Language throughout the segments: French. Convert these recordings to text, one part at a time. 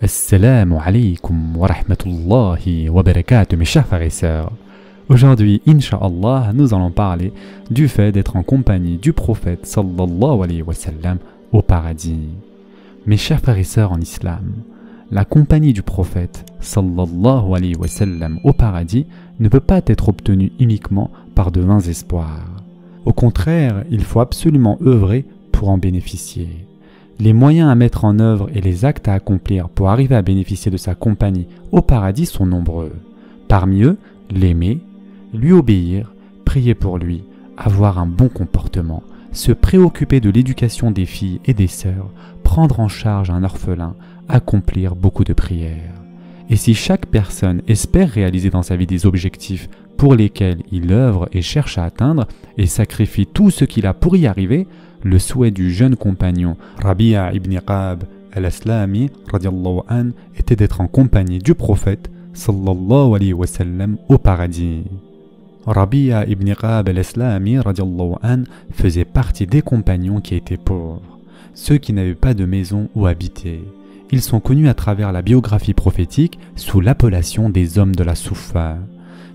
Assalamu alaikum wa rahmatullahi wa barakatuh, mes chers frères et sœurs. Aujourd'hui, Inch'Allah, nous allons parler du fait d'être en compagnie du prophète sallallahu alayhi wa sallam au paradis. Mes chers frères et sœurs en islam, la compagnie du prophète sallallahu alayhi wa sallam au paradis ne peut pas être obtenue uniquement par de vains espoirs. Au contraire, il faut absolument œuvrer pour en bénéficier. Les moyens à mettre en œuvre et les actes à accomplir pour arriver à bénéficier de sa compagnie au paradis sont nombreux. Parmi eux, l'aimer, lui obéir, prier pour lui, avoir un bon comportement, se préoccuper de l'éducation des filles et des sœurs, prendre en charge un orphelin, accomplir beaucoup de prières. Et si chaque personne espère réaliser dans sa vie des objectifs pour lesquels il œuvre et cherche à atteindre et sacrifie tout ce qu'il a pour y arriver, le souhait du jeune compagnon Rabi'a ibn Ka'b al-Aslami radiallahu an était d'être en compagnie du prophète sallallahu alayhi wa sallam au paradis. Rabi'a ibn Ka'b al-Aslami radiallahu an faisait partie des compagnons qui étaient pauvres, ceux qui n'avaient pas de maison où habiter. Ils sont connus à travers la biographie prophétique sous l'appellation des hommes de la Souffa,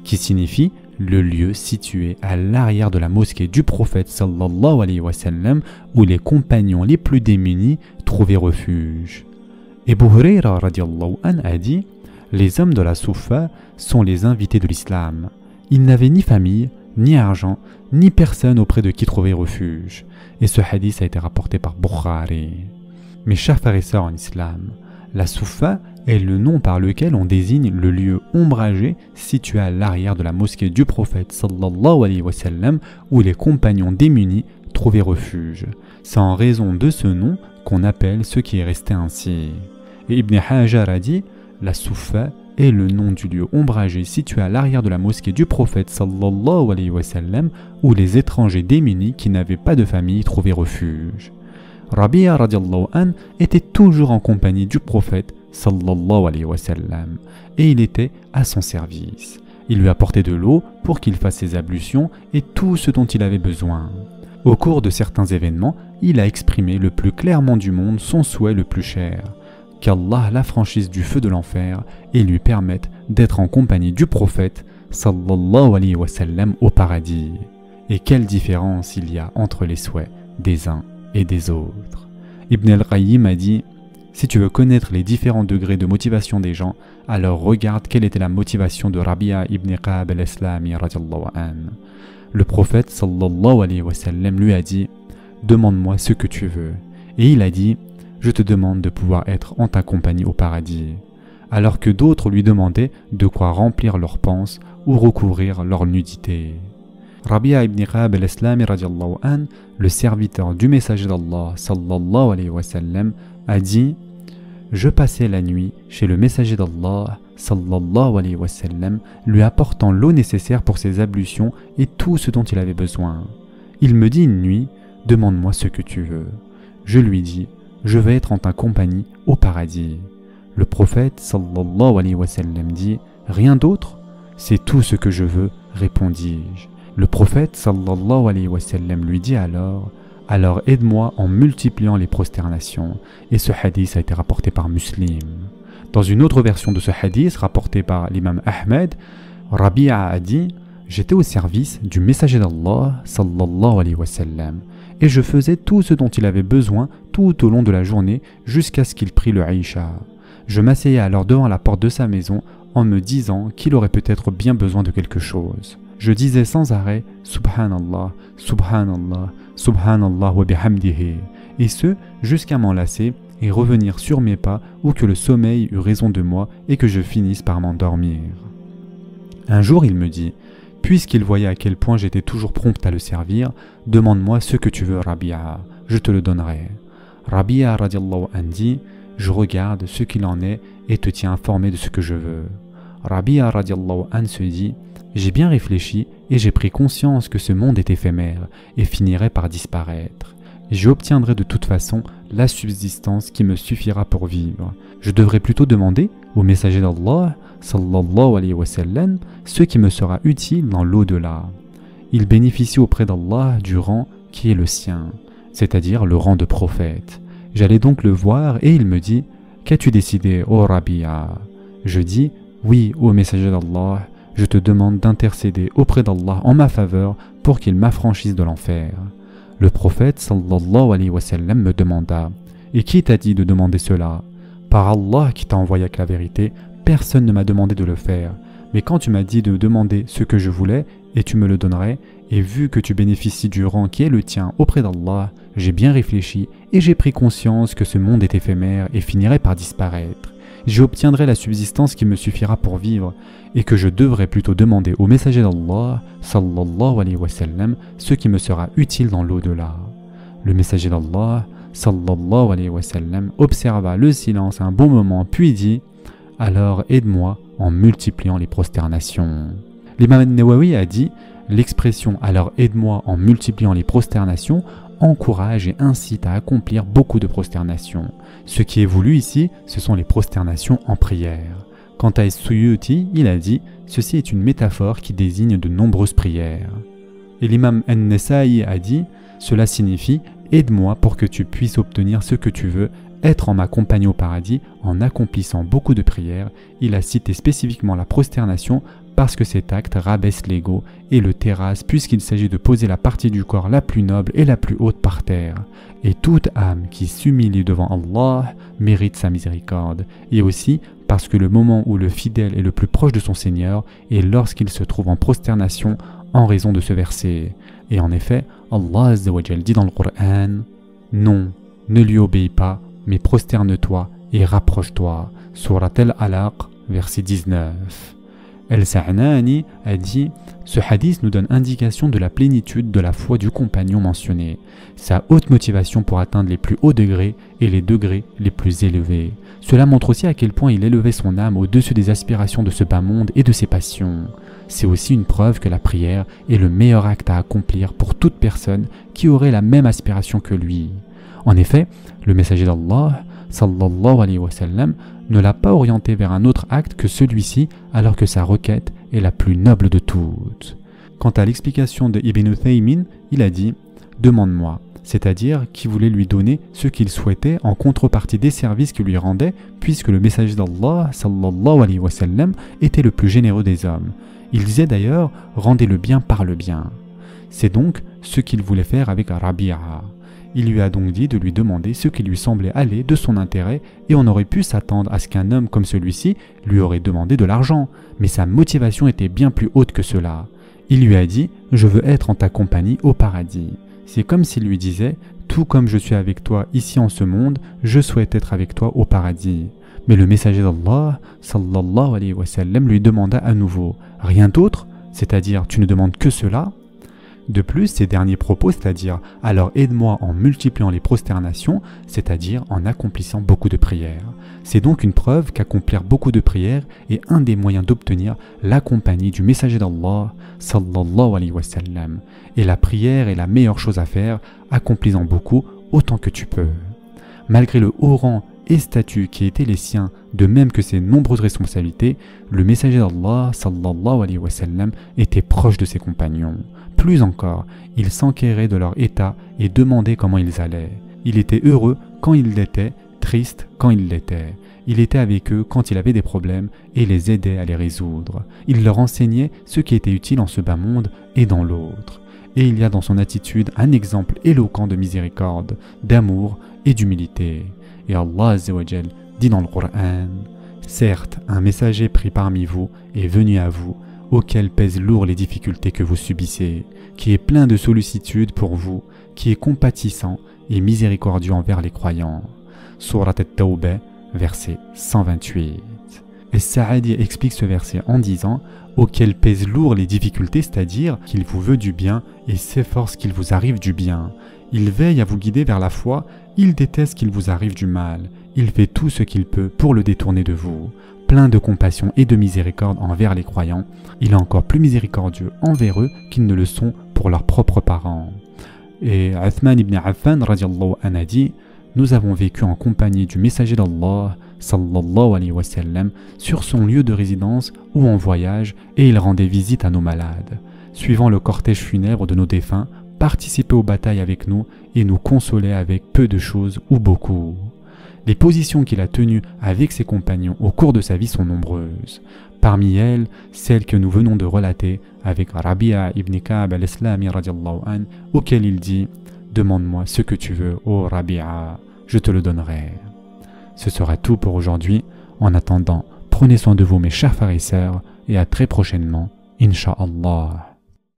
qui signifie le lieu situé à l'arrière de la mosquée du prophète sallallahu alayhi wa sallam où les compagnons les plus démunis trouvaient refuge. Abu Hurayra radiallahu an a dit « Les hommes de la Souffa sont les invités de l'islam. Ils n'avaient ni famille, ni argent, ni personne auprès de qui trouver refuge. » Et ce hadith a été rapporté par Bukhari. Mes chers frères et sœurs en islam, la Souffa est le nom par lequel on désigne le lieu ombragé situé à l'arrière de la mosquée du prophète sallallahu alayhi wa sallam où les compagnons démunis trouvaient refuge. C'est en raison de ce nom qu'on appelle ce qui est resté ainsi. Et Ibn Hajar a dit « La Souffa est le nom du lieu ombragé situé à l'arrière de la mosquée du prophète sallallahu alayhi wa sallam où les étrangers démunis qui n'avaient pas de famille trouvaient refuge. » Rabi'a radiallahu an était toujours en compagnie du prophète sallallahu alayhi wa sallam et il était à son service. Il lui apportait de l'eau pour qu'il fasse ses ablutions et tout ce dont il avait besoin. Au cours de certains événements, il a exprimé le plus clairement du monde son souhait le plus cher, qu'Allah l'affranchisse du feu de l'enfer et lui permette d'être en compagnie du prophète sallallahu alayhi wa sallam au paradis. Et quelle différence il y a entre les souhaits des uns et des autres. Ibn al-Qayyim a dit « Si tu veux connaître les différents degrés de motivation des gens, alors regarde quelle était la motivation de Rabi'a ibn Ka'b al-Aslami radiallahu an. » Le prophète sallallahu alayhi wa sallam lui a dit « Demande-moi ce que tu veux. » Et il a dit « Je te demande de pouvoir être en ta compagnie au paradis. » Alors que d'autres lui demandaient de quoi remplir leurs panses ou recouvrir leur nudité. Rabi'a ibn Ka'b al-Aslami radiallahu an, le serviteur du messager d'Allah sallallahu alayhi wa sallam, a dit « Je passais la nuit chez le messager d'Allah sallallahu alayhi wa sallam, lui apportant l'eau nécessaire pour ses ablutions et tout ce dont il avait besoin. Il me dit une nuit « Demande-moi ce que tu veux. » Je lui dis « Je vais être en ta compagnie au paradis. » Le prophète sallallahu alayhi wa sallam dit « Rien d'autre? C'est tout ce que je veux, répondis-je. » Le prophète sallallahu alayhi wa sallam lui dit alors aide-moi en multipliant les prosternations. Et ce hadith a été rapporté par Muslim. Dans une autre version de ce hadith rapporté par l'imam Ahmed, Rabi'a a dit j'étais au service du messager d'Allah sallallahu alayhi wa sallam et je faisais tout ce dont il avait besoin tout au long de la journée jusqu'à ce qu'il prie le Aïcha. Je m'asseyais alors devant la porte de sa maison en me disant qu'il aurait peut-être bien besoin de quelque chose. Je disais sans arrêt « Subhanallah, Subhanallah, Subhanallah wa bihamdihi » et ce, jusqu'à m'enlacer et revenir sur mes pas ou que le sommeil eut raison de moi et que je finisse par m'endormir. Un jour, il me dit « Puisqu'il voyait à quel point j'étais toujours prompt à le servir, demande-moi ce que tu veux, Rabi'a, je te le donnerai. » Rabi'a radiallahu an dit « Je regarde ce qu'il en est et te tiens informé de ce que je veux. » Rabi'a radiallahu an se dit « J'ai bien réfléchi et j'ai pris conscience que ce monde est éphémère et finirait par disparaître. J'obtiendrai de toute façon la subsistance qui me suffira pour vivre. Je devrais plutôt demander au messager d'Allah, sallallahu alayhi wa sallam, ce qui me sera utile dans l'au-delà. Il bénéficie auprès d'Allah du rang qui est le sien, c'est-à-dire le rang de prophète. J'allais donc le voir et il me dit Qu'as-tu décidé, ô Rabi'a? Je dis, oui, ô messager d'Allah, je te demande d'intercéder auprès d'Allah en ma faveur pour qu'il m'affranchisse de l'enfer. Le prophète sallallahu alayhi wa sallam me demanda, et qui t'a dit de demander cela? Par Allah qui t'a envoyé avec la vérité, personne ne m'a demandé de le faire. Mais quand tu m'as dit de demander ce que je voulais, et tu me le donnerais, et vu que tu bénéficies du rang qui est le tien auprès d'Allah, j'ai bien réfléchi et j'ai pris conscience que ce monde est éphémère et finirait par disparaître. J'y obtiendrai la subsistance qui me suffira pour vivre, et que je devrais plutôt demander au messager d'Allah, sallallahu alayhi wa sallam, ce qui me sera utile dans l'au-delà. Le messager d'Allah, sallallahu alayhi wa sallam, observa le silence un bon moment, puis dit « Alors aide-moi en multipliant les prosternations. » L'imam al-Nawawi a dit « L'expression « alors aide-moi en multipliant les prosternations » encourage et incite à accomplir beaucoup de prosternations. Ce qui est voulu ici, ce sont les prosternations en prière. Quant à As-Suyuti, il a dit « Ceci est une métaphore qui désigne de nombreuses prières. » Et l'imam An-Nasa'i a dit « Cela signifie « Aide-moi pour que tu puisses obtenir ce que tu veux, être en ma compagnie au paradis en accomplissant beaucoup de prières. » Il a cité spécifiquement la prosternation parce que cet acte rabaisse l'ego et le terrasse puisqu'il s'agit de poser la partie du corps la plus noble et la plus haute par terre. Et toute âme qui s'humilie devant Allah mérite sa miséricorde. Et aussi parce que le moment où le fidèle est le plus proche de son Seigneur est lorsqu'il se trouve en prosternation en raison de ce verset. Et en effet, Allah Azza wa Jal dit dans le Coran « Non, ne lui obéis pas, mais prosterne-toi et rapproche-toi. » Surat Al-Alaq, verset 19. El-Sa'nani a dit « Ce hadith nous donne indication de la plénitude de la foi du compagnon mentionné, sa haute motivation pour atteindre les plus hauts degrés et les degrés les plus élevés. Cela montre aussi à quel point il élevait son âme au-dessus des aspirations de ce bas monde et de ses passions. C'est aussi une preuve que la prière est le meilleur acte à accomplir pour toute personne qui aurait la même aspiration que lui. En effet, le messager d'Allah, sallallahu alayhi wa sallam, ne l'a pas orienté vers un autre acte que celui-ci alors que sa requête est la plus noble de toutes. Quant à l'explication de Ibn Uthaymin, il a dit « Demande-moi », c'est-à-dire qu'il voulait lui donner ce qu'il souhaitait en contrepartie des services qu'il lui rendait puisque le messager d'Allah sallallahu alayhi wa sallam était le plus généreux des hommes. Il disait d'ailleurs « Rendez le bien par le bien ». C'est donc ce qu'il voulait faire avec Rabi'a. Il lui a donc dit de lui demander ce qui lui semblait aller de son intérêt et on aurait pu s'attendre à ce qu'un homme comme celui-ci lui aurait demandé de l'argent, mais sa motivation était bien plus haute que cela. Il lui a dit « Je veux être en ta compagnie au paradis ». C'est comme s'il lui disait « Tout comme je suis avec toi ici en ce monde, je souhaite être avec toi au paradis ». Mais le messager d'Allah, sallallahu alayhi wa sallam, lui demanda à nouveau « Rien d'autre ? C'est-à-dire tu ne demandes que cela ?» De plus, ces derniers propos, c'est-à-dire « alors aide-moi en multipliant les prosternations », c'est-à-dire en accomplissant beaucoup de prières. C'est donc une preuve qu'accomplir beaucoup de prières est un des moyens d'obtenir la compagnie du messager d'Allah, sallallahu alayhi wa sallam. Et la prière est la meilleure chose à faire, accomplissant beaucoup autant que tu peux. Malgré le haut rang et statut qui étaient les siens, de même que ses nombreuses responsabilités, le messager d'Allah, sallallahu alayhi wa sallam, était proche de ses compagnons. Plus encore, il s'enquérait de leur état et demandait comment ils allaient. Il était heureux quand ils l'étaient, triste quand ils l'étaient. Il était avec eux quand il avait des problèmes et les aidait à les résoudre. Il leur enseignait ce qui était utile en ce bas monde et dans l'autre. Et il y a dans son attitude un exemple éloquent de miséricorde, d'amour et d'humilité. Et Allah Azza wa Jal dit dans le Coran « Certes, un messager pris parmi vous est venu à vous, auquel pèsent lourd les difficultés que vous subissez, qui est plein de sollicitude pour vous, qui est compatissant et miséricordieux envers les croyants. » Surat At-Tawbah, verset 128. Et Sa'adi explique ce verset en disant « Auquel pèsent lourd les difficultés, c'est-à-dire qu'il vous veut du bien et s'efforce qu'il vous arrive du bien. Il veille à vous guider vers la foi, il déteste qu'il vous arrive du mal. Il fait tout ce qu'il peut pour le détourner de vous. Plein de compassion et de miséricorde envers les croyants, il est encore plus miséricordieux envers eux qu'ils ne le sont pour leurs propres parents. » Et Uthman ibn Affan radiallahu anhu a dit « Nous avons vécu en compagnie du messager d'Allah, sallallahu alayhi wa sallam, sur son lieu de résidence ou en voyage, et il rendait visite à nos malades. Suivant le cortège funèbre de nos défunts, participait aux batailles avec nous et nous consolait avec peu de choses ou beaucoup. » Les positions qu'il a tenues avec ses compagnons au cours de sa vie sont nombreuses. Parmi elles, celle que nous venons de relater avec Rabi'a ibn Ka'b al-Islami radiallahu an, auquel il dit « Demande-moi ce que tu veux, ô Rabi'a, je te le donnerai. » Ce sera tout pour aujourd'hui. En attendant, prenez soin de vous mes chers frères et sœurs, et à très prochainement, Inch'Allah.